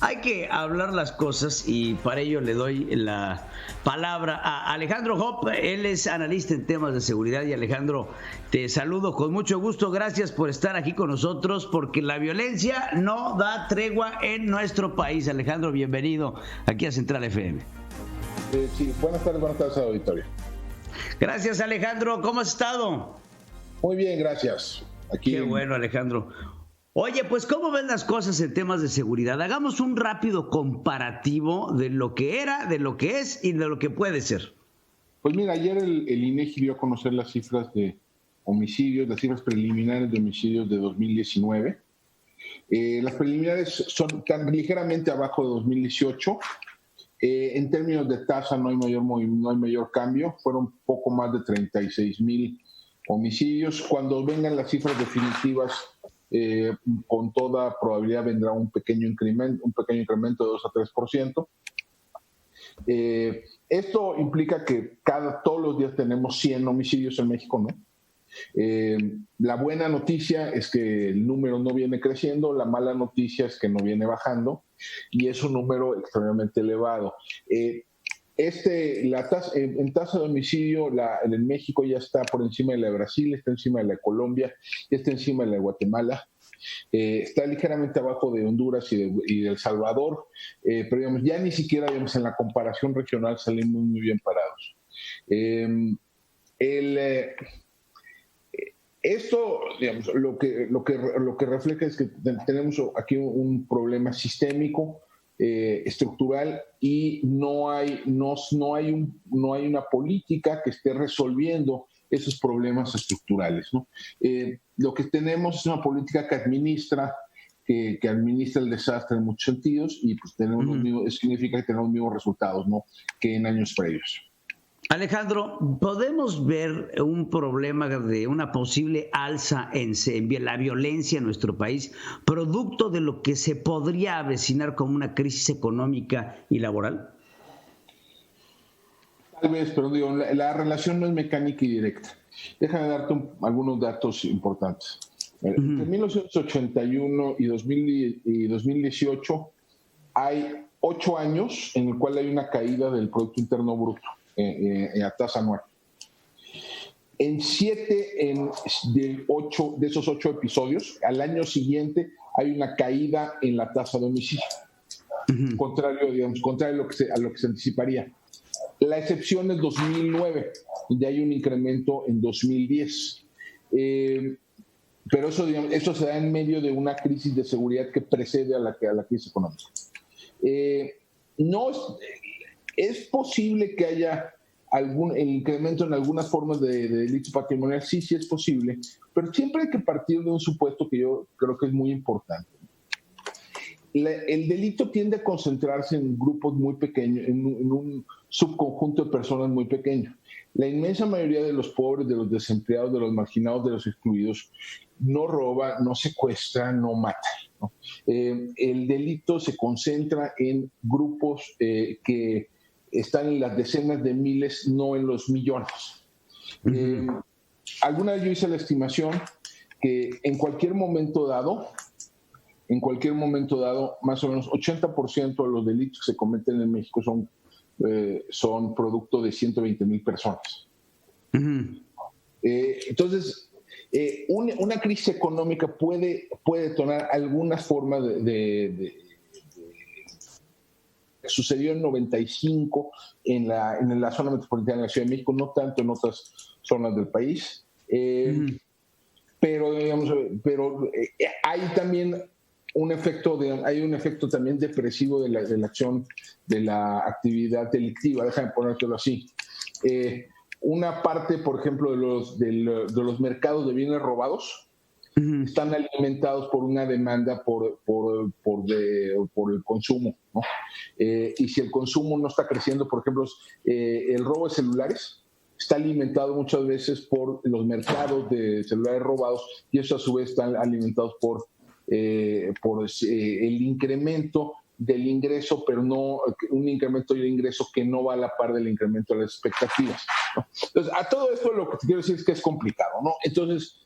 hay que hablar las cosas y para ello le doy la palabra a Alejandro Hopp. Él es analista en temas de seguridad. Y Alejandro, te saludo con mucho gusto. Gracias por estar aquí con nosotros, porque la violencia no da tregua en nuestro país. Alejandro, bienvenido aquí a Central FM. Sí, buenas tardes, auditorio. Gracias, Alejandro. ¿Cómo has estado? Muy bien, gracias. Qué bueno, Alejandro. Oye, pues, ¿cómo ven las cosas en temas de seguridad? Hagamos un rápido comparativo de lo que era, de lo que es y de lo que puede ser. Pues mira, ayer el INEGI dio a conocer las cifras de homicidios, las cifras preliminares de homicidios de 2019. Las preliminares son tan ligeramente abajo de 2018. En términos de tasa no hay mayor cambio. Fueron poco más de 36,000 homicidios. Cuando vengan las cifras definitivas, con toda probabilidad vendrá un pequeño incremento de 2 a 3%. Esto implica que todos los días tenemos 100 homicidios en México, ¿no? La buena noticia es que el número no viene creciendo, la mala noticia es que no viene bajando y es un número extremadamente elevado. En tasa de homicidio, en México ya está por encima de la de Brasil, está encima de la de Colombia, está encima de la de Guatemala, está ligeramente abajo de Honduras y de El Salvador, pero digamos, ya ni siquiera en la comparación regional salimos muy bien parados. Esto, digamos, lo que refleja es que tenemos aquí un problema sistémico, estructural, y no hay una política que esté resolviendo esos problemas estructurales, ¿no? Lo que tenemos es una política que administra el desastre en muchos sentidos, y pues significa que tenemos los mismos resultados, ¿no?, que en años previos. Alejandro, ¿podemos ver un problema de una posible alza en la violencia en nuestro país, producto de lo que se podría avecinar como una crisis económica y laboral? Tal vez, pero digo, la relación no es mecánica y directa. Déjame darte algunos datos importantes. Entre 1981 y 2018 hay 8 años en el cual hay una caída del Producto Interno Bruto a tasa anual. En 7 de esos 8 episodios, al año siguiente hay una caída en la tasa de homicidio, contrario a lo que se anticiparía. La excepción es 2009, donde hay un incremento en 2010. Pero eso se da en medio de una crisis de seguridad que precede a la crisis económica. Es posible que haya el incremento en algunas formas de delito patrimonial, sí es posible, pero siempre hay que partir de un supuesto que yo creo que es muy importante. El delito tiende a concentrarse en grupos muy pequeños, en un subconjunto de personas muy pequeño. La inmensa mayoría de los pobres, de los desempleados, de los marginados, de los excluidos, no roba, no secuestra, no mata, ¿no? El delito se concentra en grupos que están en las decenas de miles, no en los millones. Alguna vez yo hice la estimación que en cualquier momento dado, más o menos 80% de los delitos que se cometen en México son producto de 120,000 personas. Entonces, una crisis económica puede detonar algunas formas de sucedió en 95 en la zona metropolitana de la Ciudad de México, no tanto en otras zonas del país. Pero hay también un efecto también depresivo de la acción de la actividad delictiva, déjame ponértelo así. Una parte, por ejemplo, de los mercados de bienes robados están alimentados por una demanda por el consumo, ¿no? Y si el consumo no está creciendo, por ejemplo, el robo de celulares está alimentado muchas veces por los mercados de celulares robados, y eso a su vez están alimentados por el incremento del ingreso, pero no un incremento del ingreso que no va a la par del incremento de las expectativas, ¿no? Entonces, a todo esto lo que te quiero decir es que es complicado, ¿no? Entonces,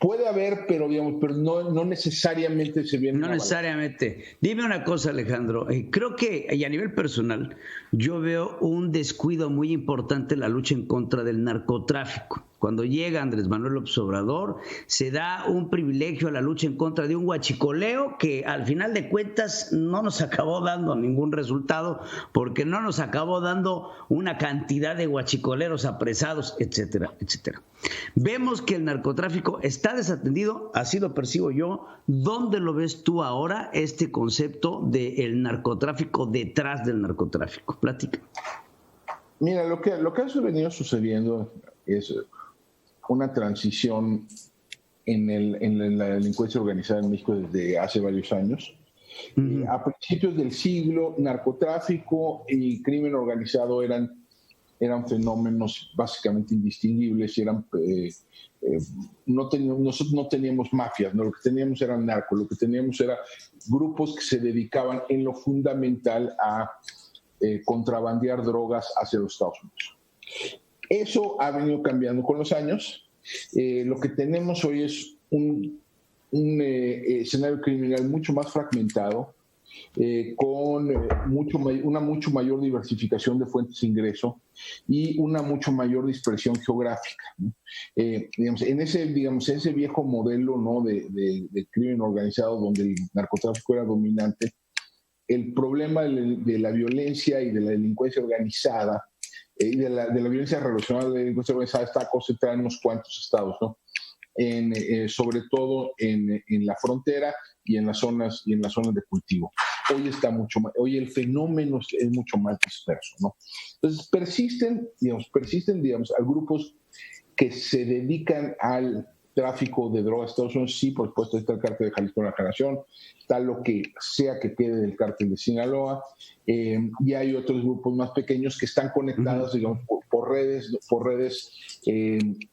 Puede haber, pero no necesariamente se viene. No necesariamente. Dime una cosa, Alejandro. Creo que, y a nivel personal, yo veo un descuido muy importante en la lucha en contra del narcotráfico. Cuando llega Andrés Manuel López Obrador, se da un privilegio a la lucha en contra de un huachicoleo que al final de cuentas no nos acabó dando ningún resultado, porque no nos acabó dando una cantidad de huachicoleros apresados, etcétera, etcétera. Vemos que el narcotráfico está desatendido, así lo percibo yo. ¿Dónde lo ves tú ahora, este concepto del narcotráfico detrás del narcotráfico? Platica. Mira, lo que ha venido sucediendo es una transición en la delincuencia organizada en México desde hace varios años. Uh-huh. A principios del siglo, narcotráfico y crimen organizado eran fenómenos básicamente indistinguibles. Nosotros no teníamos mafias, ¿no? Lo que teníamos eran narcos, lo que teníamos eran grupos que se dedicaban en lo fundamental a contrabandear drogas hacia los Estados Unidos. Eso ha venido cambiando con los años. Lo que tenemos hoy es un escenario criminal mucho más fragmentado, con una mucho mayor diversificación de fuentes de ingreso y una mucho mayor dispersión geográfica, ¿no? En ese viejo modelo, ¿no?, de crimen organizado donde el narcotráfico era dominante, el problema de la violencia y de la delincuencia organizada y de la violencia relacionada a la delincuencia organizada está concentrada en unos cuantos estados, ¿no? Sobre todo en la frontera y en las zonas de cultivo. Hoy el fenómeno es mucho más disperso, ¿no? Entonces persisten a grupos que se dedican al tráfico de drogas a Estados Unidos. Sí, por supuesto, está el cártel de Jalisco Nueva Generación, está lo que sea que quede del cártel de Sinaloa, y hay otros grupos más pequeños que están conectados, digamos, por redes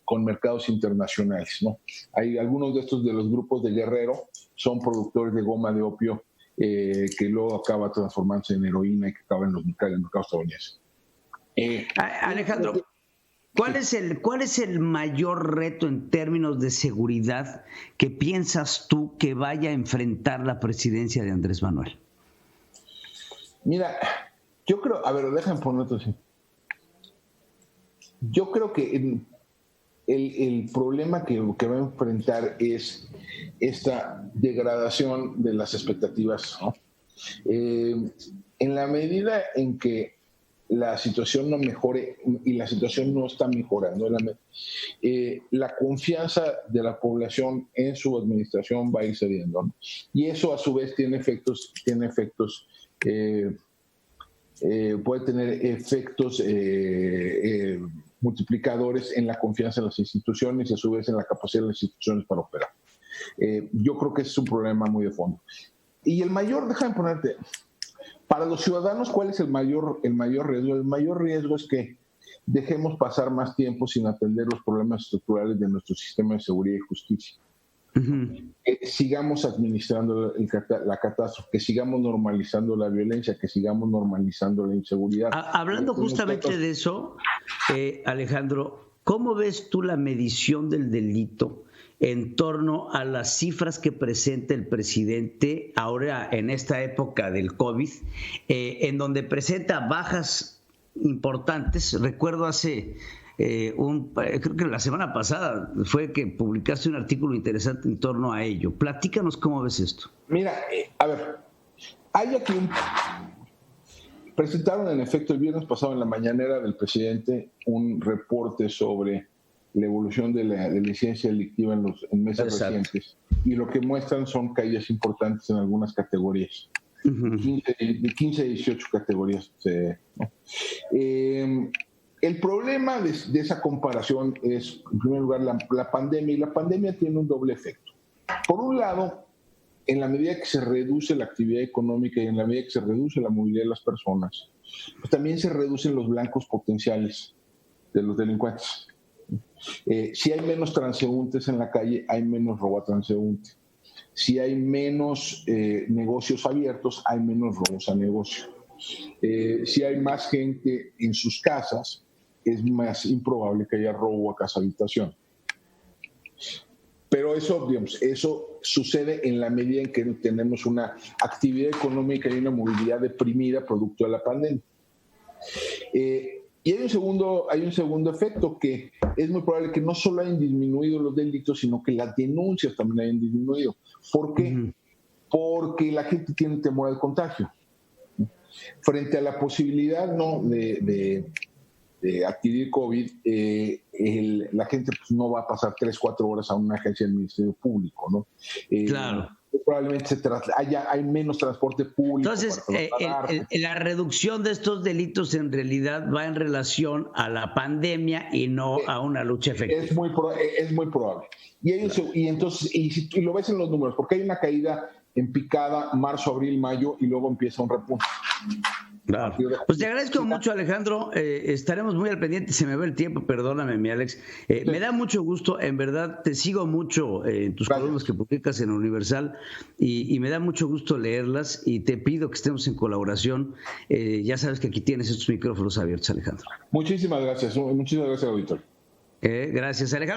con mercados internacionales, ¿no? Hay algunos de los grupos de Guerrero son productores de goma de opio, que luego acaba transformándose en heroína y que acaba en los mercados estadounidenses. Alejandro, ¿cuál es el mayor reto en términos de seguridad que piensas tú que vaya a enfrentar la presidencia de Andrés Manuel? Mira, yo creo, déjame poner otro así. Yo creo que el problema que va a enfrentar es esta degradación de las expectativas, ¿no? En la medida en que la situación no mejore, y la situación no está mejorando, la confianza de la población en su administración va a ir cediendo, ¿no? Y eso a su vez puede tener efectos multiplicadores en la confianza en las instituciones y a su vez en la capacidad de las instituciones para operar. Yo creo que ese es un problema muy de fondo. Y déjame ponerte, para los ciudadanos, ¿cuál es el mayor riesgo? El mayor riesgo es que dejemos pasar más tiempo sin atender los problemas estructurales de nuestro sistema de seguridad y justicia. Uh-huh. Sigamos administrando la catástrofe, que sigamos normalizando la violencia, que sigamos normalizando la inseguridad. Hablando justamente de eso, Alejandro, ¿cómo ves tú la medición del delito en torno a las cifras que presenta el presidente ahora en esta época del COVID, en donde presenta bajas importantes? Recuerdo creo que la semana pasada fue que publicaste un artículo interesante en torno a ello. Platícanos cómo ves esto. Mira, hay aquí presentaron en efecto el viernes pasado en la mañanera del presidente un reporte sobre la evolución de la incidencia delictiva en meses recientes, y lo que muestran son caídas importantes en algunas categorías, uh-huh. 15 a 18 categorías, ¿no? El problema de esa comparación es, en primer lugar, la pandemia, y la pandemia tiene un doble efecto. Por un lado, en la medida que se reduce la actividad económica y en la medida que se reduce la movilidad de las personas, pues también se reducen los blancos potenciales de los delincuentes. Si hay menos transeúntes en la calle, hay menos robo a transeúnte. Si hay menos negocios abiertos, hay menos robos a negocio. Si hay más gente en sus casas, es más improbable que haya robo a casa habitación. Pero eso, digamos, eso sucede en la medida en que tenemos una actividad económica y una movilidad deprimida producto de la pandemia. Y hay un segundo efecto, que es muy probable que no solo hayan disminuido los delitos, sino que las denuncias también hayan disminuido. ¿Por qué? Porque la gente tiene temor al contagio. Frente a la posibilidad de adquirir COVID, la gente pues, no va a pasar 3-4 horas a una agencia del Ministerio Público, ¿no? Claro. Probablemente hay menos transporte público. Entonces, la reducción de estos delitos en realidad va en relación a la pandemia y no a una lucha efectiva. Es muy probable. Y lo ves en los números, porque hay una caída en picada marzo, abril, mayo, y luego empieza un repunte. Claro. Pues te agradezco mucho, Alejandro. Estaremos muy al pendiente. Se me va el tiempo, perdóname, mi Alex. Sí. Me da mucho gusto, en verdad, te sigo mucho en tus columnas que publicas en Universal y me da mucho gusto leerlas y te pido que estemos en colaboración. Ya sabes que aquí tienes estos micrófonos abiertos, Alejandro. Muchísimas gracias, auditorio. Gracias, Alejandro.